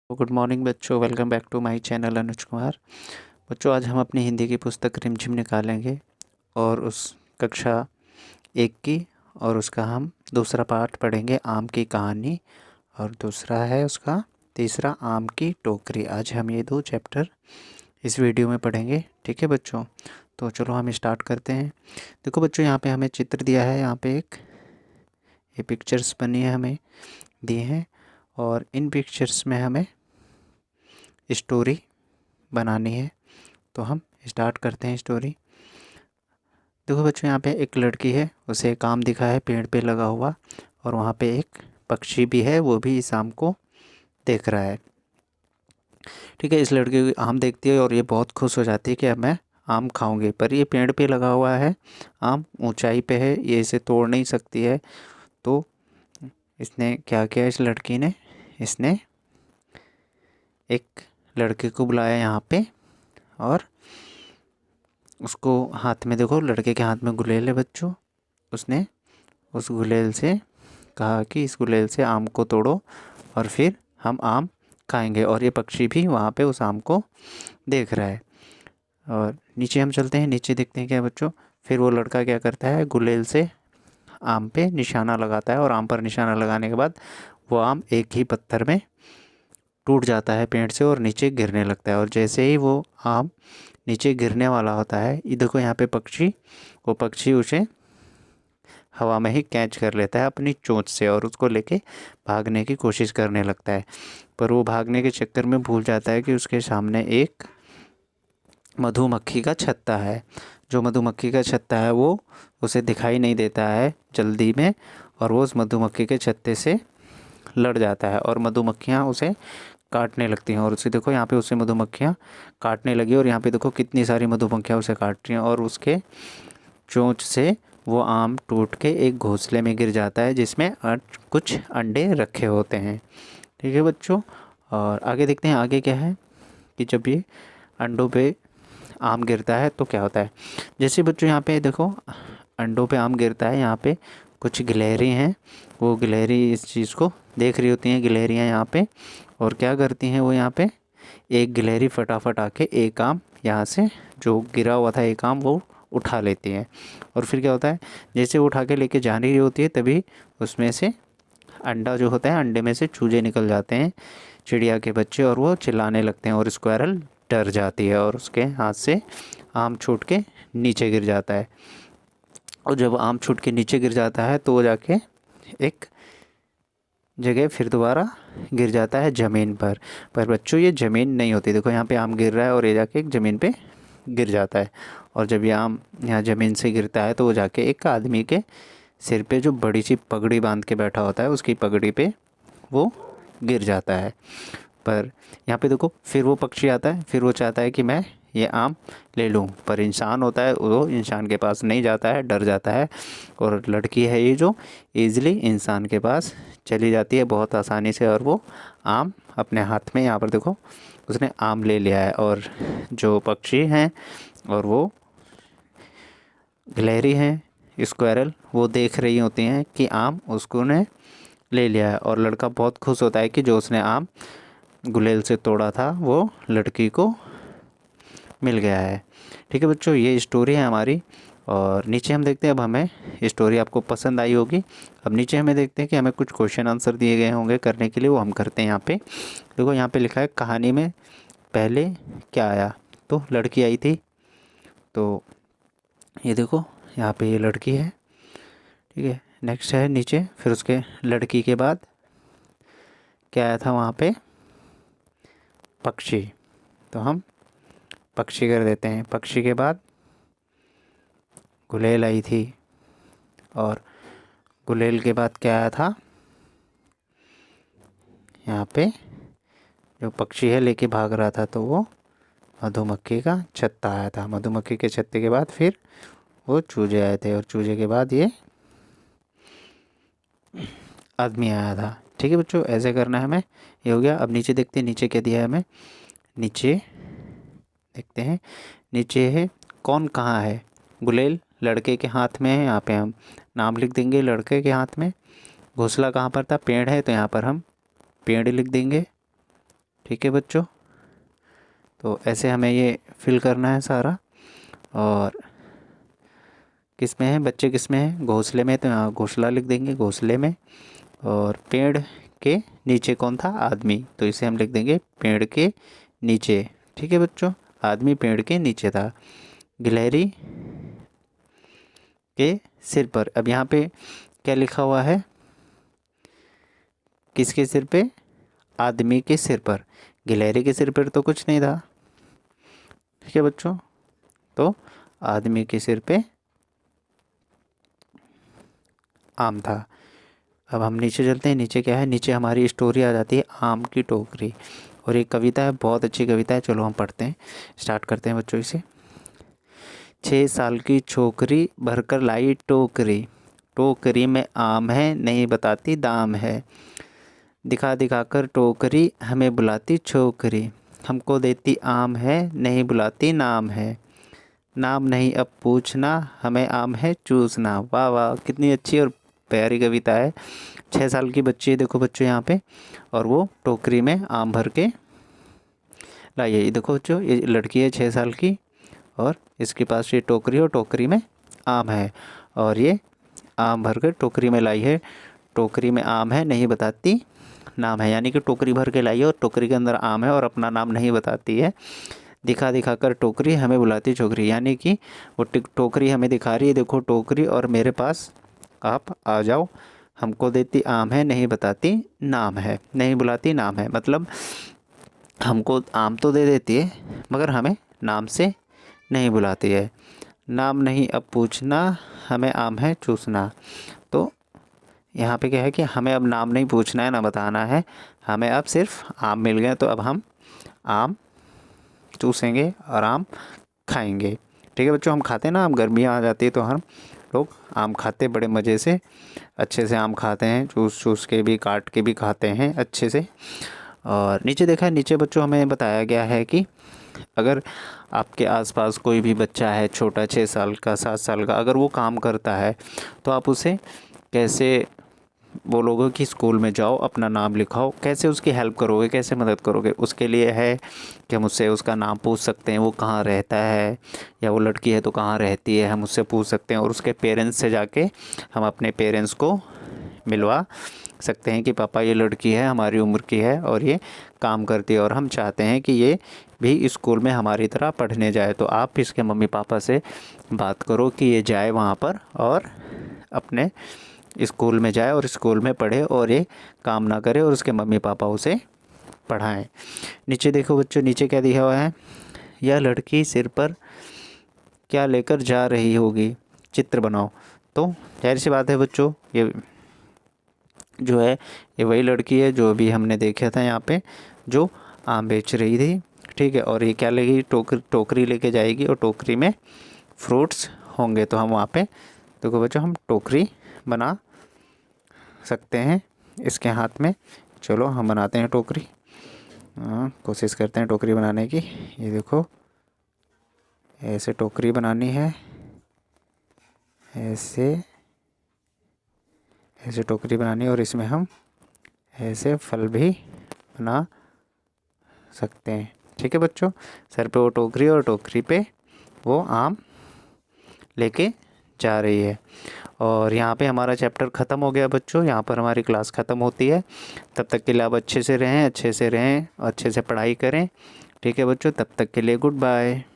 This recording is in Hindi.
गुड मॉर्निंग बच्चों, welcome back to my channel Anuj Kumar. बच्चों, आज हम अपनी हिंदी की पुस्तक रिमझिम निकालेंगे और उस कक्षा 1 की और उसका हम दूसरा पार्ट पढ़ेंगे, आम की कहानी। और दूसरा है उसका तीसरा, आम की टोकरी। आज हम ये 2 चैप्टर इस वीडियो में पढ़ेंगे। ठीक है बच्चों, तो चलो हम स्टार्ट करते हैं। देखो बच्चों, यहाँ पे हमें चित्र दिया है, यहाँ पे ये पिक्चर्स बनी है, हमें दिए हैं। और इन पिक्चर्स में हमें स्टोरी बनानी है, तो हम स्टार्ट करते हैं स्टोरी। देखो बच्चों, यहाँ पे एक लड़की है, उसे एक आम दिखा है पेड़ पे लगा हुआ, और वहाँ पे एक पक्षी भी है, वो भी इस आम को देख रहा है। ठीक है, इस लड़की को आम देखती है और ये बहुत खुश हो जाती है कि अब मैं आम खाऊंगी। पर ये पेड़ पे लगा हुआ है, आम ऊंचाई पे है, ये इसे तोड़ नहीं सकती है। तो इसने क्या किया, इस लड़की ने, इसने एक लड़के को बुलाया यहाँ पे, और उसको हाथ में, देखो लड़के के हाथ में गुलेल है बच्चों। उसने उस गुलेल से कहा कि इस गुलेल से आम को तोड़ो और फिर हम आम खाएंगे। और ये पक्षी भी वहाँ पे उस आम को देख रहा है। और नीचे हम चलते हैं, नीचे देखते हैं क्या बच्चों। फिर वो लड़का क्या करता है, गुलेल से आम पे निशाना लगाता है, और आम पर निशाना लगाने के बाद वो आम एक ही पत्थर में टूट जाता है पेड़ से और नीचे गिरने लगता है। और जैसे ही वो आम नीचे गिरने वाला होता है, ये देखो यहाँ पे पक्षी, वो पक्षी उसे हवा में ही कैच कर लेता है अपनी चोंच से, और उसको लेके भागने की कोशिश करने लगता है। पर वो भागने के चक्कर में भूल जाता है कि उसके सामने एक मधुमक्खी का छत्ता है। जो मधुमक्खी का छत्ता है वो उसे दिखाई नहीं देता है जल्दी में, और वो उस मधुमक्खी के छत्ते से लड़ जाता है और मधुमक्खियाँ उसे काटने लगती हैं। और उसे देखो यहाँ पे उसे मधुमक्खियाँ काटने लगी, और यहाँ पे देखो कितनी सारी मधुमक्खियाँ उसे काट रही हैं, और उसके चोंच से वो आम टूट के एक घोंसले में गिर जाता है, जिसमें कुछ अंडे रखे होते हैं। ठीक है बच्चों, और आगे देखते हैं आगे क्या है, कि जब ये अंडों पे आम गिरता है तो क्या होता है। जैसे बच्चों यहाँ पे देखो, अंडों पे आम गिरता है, यहाँ पे कुछ गिलहरी हैं, वो गिलहरी इस चीज़ को देख रही होती हैं, गिलहरियाँ यहाँ पे। और क्या करती हैं वो, यहाँ पे एक गिलहरी फटाफट आके एक आम यहाँ से, जो गिरा हुआ था एक आम, वो उठा लेती है। और फिर क्या होता है, जैसे वो उठा के लेके जा रही होती है, तभी उसमें से अंडा जो होता है, अंडे में से चूजे निकल जाते हैं, चिड़िया के बच्चे, और वो चिल्लाने लगते हैं। और स्क्वायरल डर जाती है और उसके हाथ से आम छूट के नीचे गिर जाता है। और जब आम छूट के नीचे गिर जाता है तो वो जाके एक जगह फिर दोबारा गिर जाता है ज़मीन पर बच्चों ये ज़मीन नहीं होती। देखो यहाँ पे आम गिर रहा है और ये जाके एक ज़मीन पे गिर जाता है। और जब ये आम यहाँ ज़मीन से गिरता है तो वो जाके एक आदमी के सिर पे, जो बड़ी सी पगड़ी बांध के बैठा होता है, उसकी पगड़ी पे वो गिर जाता है। पर यहाँ पे देखो, फिर वो पक्षी आता है, फिर वो चाहता है कि मैं ये आम ले लूँ, पर इंसान होता है, वो इंसान के पास नहीं जाता है, डर जाता है। और लड़की है ये, जो ईज़िली इंसान के पास चली जाती है बहुत आसानी से, और वो आम अपने हाथ में, यहाँ पर देखो उसने आम ले लिया है। और जो पक्षी हैं और वो गिलहरी हैं, स्क्वायरल, वो देख रही होती हैं कि आम उसको ने ले लिया है। और लड़का बहुत खुश होता है कि जो उसने आम गुलेल से तोड़ा था वो लड़की को मिल गया है। ठीक है बच्चों, ये स्टोरी है हमारी। और नीचे हम देखते हैं, अब हमें स्टोरी आपको पसंद आई होगी। अब नीचे हमें देखते हैं कि हमें कुछ क्वेश्चन आंसर दिए गए होंगे करने के लिए, वो हम करते हैं यहाँ पे। देखो यहाँ पे लिखा है, कहानी में पहले क्या आया। तो लड़की आई थी, तो ये देखो यहाँ पे ये लड़की है। ठीक है, नेक्स्ट है नीचे, फिर उसके लड़की के बाद क्या आया था वहाँ पे, पक्षी। तो हम पक्षी कर देते हैं। पक्षी के बाद गुलेल आई थी, और गुलेल के बाद क्या आया था, यहाँ पे जो पक्षी है लेके भाग रहा था, तो वो मधुमक्खी का छत्ता आया था। मधुमक्खी के छत्ते के बाद फिर वो चूजे आए थे, और चूजे के बाद ये आदमी आया था। ठीक है बच्चों, ऐसे करना है हमें। ये हो गया। अब नीचे देखते हैं, नीचे क्या दिया है हमें। नीचे देखते हैं, नीचे है कौन कहाँ है। गुलेल लड़के के हाथ में है, यहाँ पे हम नाम लिख देंगे लड़के के हाथ में। घोंसला कहाँ पर था, पेड़ है, तो यहाँ पर हम पेड़ लिख देंगे। ठीक है बच्चों, तो ऐसे हमें ये फिल करना है सारा। और किस में है बच्चे, किस में है, घोंसले में, तो यहाँ घोंसला लिख देंगे, घोंसले में। और पेड़ के नीचे कौन था, आदमी, तो इसे हम लिख देंगे पेड़ के नीचे। ठीक है बच्चों, आदमी पेड़ के नीचे था। गिलहरी के सिर पर, अब यहाँ पे क्या लिखा हुआ है, किसके सिर पे, आदमी के सिर पर। गिलहरी के सिर पर तो कुछ नहीं था। ठीक है बच्चों, तो आदमी के सिर पे आम था। अब हम नीचे चलते हैं, नीचे क्या है, नीचे हमारी स्टोरी आ जाती है आम की टोकरी। और एक कविता है, बहुत अच्छी कविता है, चलो हम पढ़ते हैं, स्टार्ट करते हैं बच्चों इसे। 6 साल की छोकरी भरकर लाई टोकरी, टोकरी में आम है नहीं बताती दाम है, दिखा दिखा कर टोकरी हमें बुलाती छोकरी, हमको देती आम है नहीं बुलाती नाम है, नाम नहीं अब पूछना हमें आम है चूसना। वाह वाह, कितनी अच्छी और प्यारी कविता है। 6 साल की बच्ची है, देखो बच्चों यहाँ पे, और वो टोकरी में आम भर के लाइए। ये देखो बच्चों, ये लड़की है 6 साल की, और इसके पास ये टोकरी, और टोकरी में आम है, और ये आम भर कर टोकरी में लाई है। टोकरी में आम है नहीं बताती नाम है, यानी कि टोकरी भर के लाई है और टोकरी के अंदर आम है और अपना नाम नहीं बताती है। दिखा दिखा कर टोकरी हमें बुलाती छोकरी, यानी कि वो टोकरी हमें दिखा रही है, देखो टोकरी और मेरे पास आप आ जाओ, हमको देती आम है नहीं बताती नाम है, नहीं बुलाती नाम है, मतलब हमको आम तो दे देती है मगर हमें नाम से नहीं बुलाती है। नाम नहीं अब पूछना हमें आम है चूसना, तो यहाँ पे क्या है कि हमें अब नाम नहीं पूछना है ना बताना है, हमें अब सिर्फ आम मिल गए, तो अब हम आम चूसेंगे और आम खाएंगे। ठीक है बच्चों, हम खाते हैं ना, आम गर्मियाँ आ जाती है तो हम लोग आम खाते बड़े मज़े से, अच्छे से आम खाते हैं, चूस चूस के भी, काट के भी खाते हैं अच्छे से। और नीचे देखा है, नीचे बच्चों हमें बताया गया है कि अगर आपके आसपास कोई भी बच्चा है छोटा, 6 साल का, 7 साल का, अगर वो काम करता है तो आप उसे कैसे बोलोगे कि स्कूल में जाओ अपना नाम लिखाओ, कैसे उसकी हेल्प करोगे, कैसे मदद करोगे। उसके लिए है कि हम उससे उसका नाम पूछ सकते हैं, वो कहाँ रहता है, या वो लड़की है तो कहाँ रहती है, हम उससे पूछ सकते हैं। और उसके पेरेंट्स से जाके हम अपने पेरेंट्स को मिलवा सकते हैं कि पापा ये लड़की है, हमारी उम्र की है और ये काम करती है, और हम चाहते हैं कि ये भी स्कूल में हमारी तरह पढ़ने जाए। तो आप इसके मम्मी पापा से बात करो कि ये जाए वहाँ पर और अपने स्कूल में जाए और स्कूल में पढ़े, और ये काम ना करे और उसके मम्मी पापा उसे पढ़ाएं। नीचे देखो बच्चों, नीचे क्या दिया हुआ है, यह लड़की सिर पर क्या लेकर जा रही होगी, चित्र बनाओ। तो जाहिर सी बात है बच्चों, ये जो है ये वही लड़की है जो अभी हमने देखा था यहाँ पे, जो आम बेच रही थी। ठीक है, और ये क्या लेगी, टोकरी लेके जाएगी, और टोकरी में फ्रूट्स होंगे। तो हम वहाँ पे देखो बच्चों, हम टोकरी बना सकते हैं इसके हाथ में। चलो हम बनाते हैं टोकरी, कोशिश करते हैं टोकरी बनाने की। ये देखो, ऐसे टोकरी बनानी है, ऐसे ऐसे टोकरी बनानी है, और इसमें हम ऐसे फल भी बना सकते हैं। ठीक है बच्चों, सर पे वो टोकरी और टोकरी पे वो आम लेके जा रही है। और यहाँ पे हमारा चैप्टर ख़त्म हो गया बच्चों, यहाँ पर हमारी क्लास ख़त्म होती है। तब तक के लिए आप अच्छे से रहें, अच्छे से पढ़ाई करें। ठीक है बच्चों, तब तक के लिए गुड बाय।